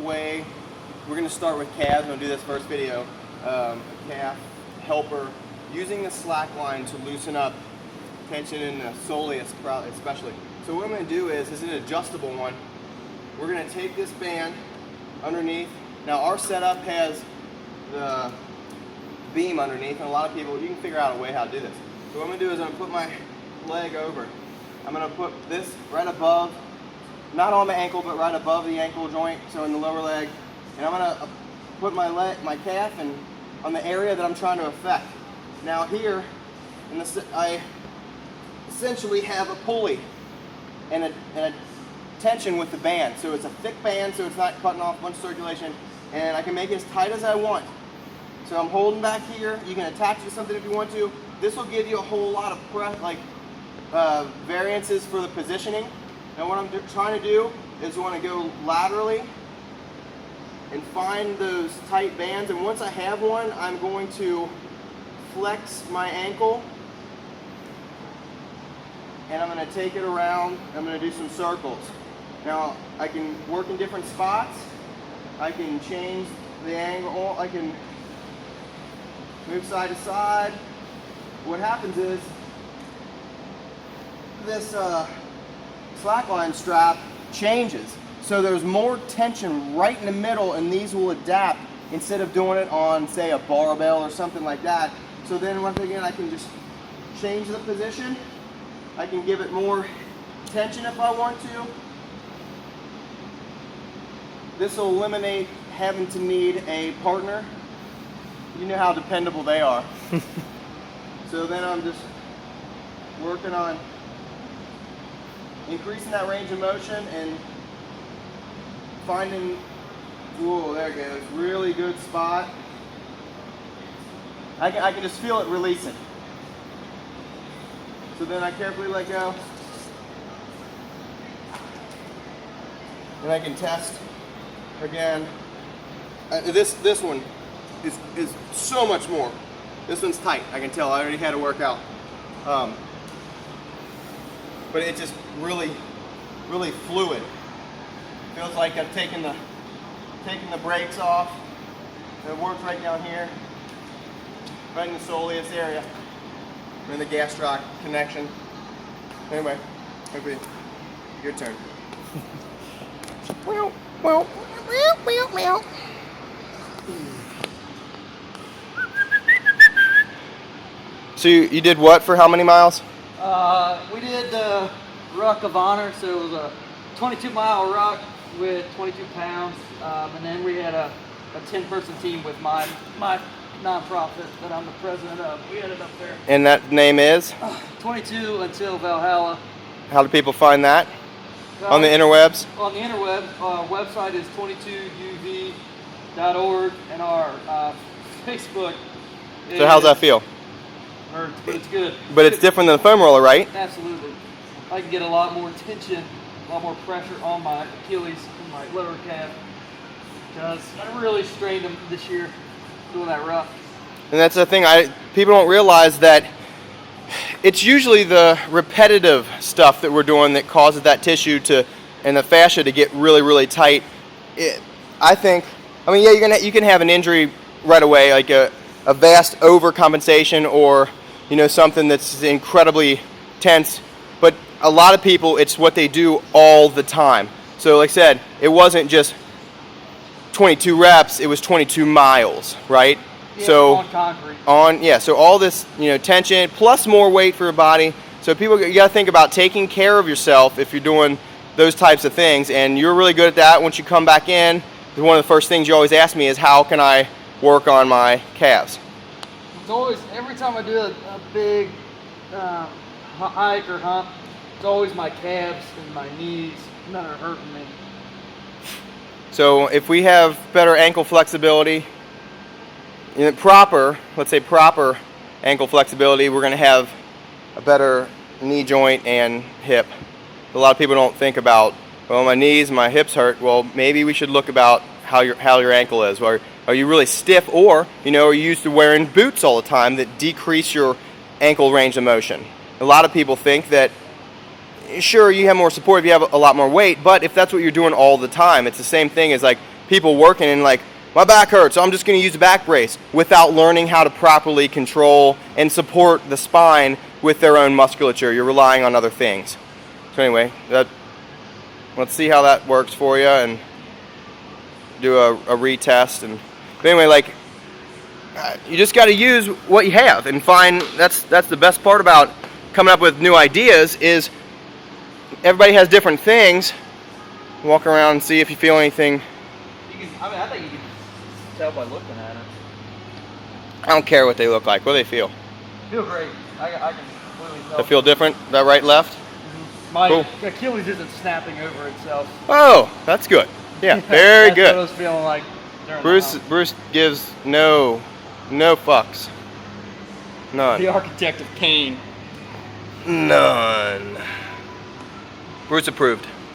way. We're going to start with calves. I'm going to do this first video. A calf helper using the slack line to loosen up tension in the soleus especially. So what I'm going to do is, this is an adjustable one. We're going to take this band underneath. Now our setup has the beam underneath, and a lot of people, you can figure out a way how to do this. So what I'm going to do is I'm going to put my leg over. I'm going to put this right above, not on my ankle, but right above the ankle joint, so in the lower leg. And I'm going to put my calf and on the area that I'm trying to affect. Now here, I essentially have a pulley and a tension with the band. So it's a thick band, so it's not cutting off much circulation, and I can make it as tight as I want. So I'm holding back here. You can attach it to something if you want to. This will give you a whole lot of variances for the positioning. Now what I'm trying to do is I want to go laterally and find those tight bands, and once I have one, I'm going to flex my ankle and I'm going to take it around. I'm going to do some circles. Now I can work in different spots. I can change the angle. I can move side to side. What happens is this slackline strap changes. So there's more tension right in the middle, and these will adapt instead of doing it on, say, a barbell or something like that. So then once again, I can just change the position. I can give it more tension if I want to. This will eliminate having to need a partner. You know how dependable they are. So then I'm just working on increasing that range of motion and finding, whoa, there it goes, really good spot. I can just feel it releasing. So then I carefully let go. And I can test again. This one is so much more. This one's tight, I can tell. I already had to work out. But it's just really, really fluid. Feels like I've taken the brakes off. It works right down here, right in the soleus area, in the gastroc connection. Anyway, okay, your turn. So you did what for how many miles? We did the Ruck of Honor, so it was a 22-mile ruck with 22 pounds, and then we had a 10-person team with my nonprofit that I'm the president of. We ended up there. And that name is? 22 Until Valhalla. How do people find that? On the interwebs? On the interwebs. Our website is 22uv.org, and our Facebook is... So how's that feel? Hurts, but it's good. But it's different than the foam roller, right? Absolutely. I can get a lot more tension, a lot more pressure on my Achilles and my lower calf, because I really strained them this year doing that rough. And that's the thing, people don't realize that it's usually the repetitive stuff that we're doing that causes that tissue and the fascia to get really, really tight. Yeah, you can have an injury right away, like a vast overcompensation, or something that's incredibly tense. But a lot of people, it's what they do all the time. So like I said, it wasn't just 22 reps, it was 22 miles, right? Yeah, so on concrete. So all this, tension plus more weight for your body. So you got to think about taking care of yourself if you're doing those types of things, and you're really good at that. Once you come back in, one of the first things you always ask me is, how can I work on my calves? It's always, every time I do a big hike or hump, it's always my calves and my knees that are hurting me. So if we have better ankle flexibility, proper ankle flexibility, we're going to have a better knee joint and hip. A lot of people don't think about, well, my knees, my hips hurt. Well, maybe we should look about how your ankle is. Are you really stiff, or are you used to wearing boots all the time that decrease your ankle range of motion? A lot of people think that sure, you have more support if you have a lot more weight, but if that's what you're doing all the time, it's the same thing as like people working and like, my back hurts, so I'm just going to use a back brace without learning how to properly control and support the spine with their own musculature. You're relying on other things. So anyway, let's see how that works for you and do a retest. But anyway, like, you just got to use what you have and find. That's the best part about coming up with new ideas is everybody has different things. Walk around and see if you feel anything. I think you can tell by looking at it. I don't care what they look like. What do they feel? Feel great. I can completely tell. They feel different? That right, left? Mm-hmm. My cool. Achilles isn't snapping over itself. Oh, that's good. Yeah, very That's good. what I was feeling like during the Bruce gives no fucks. None. The architect of pain. None. Bruce approved.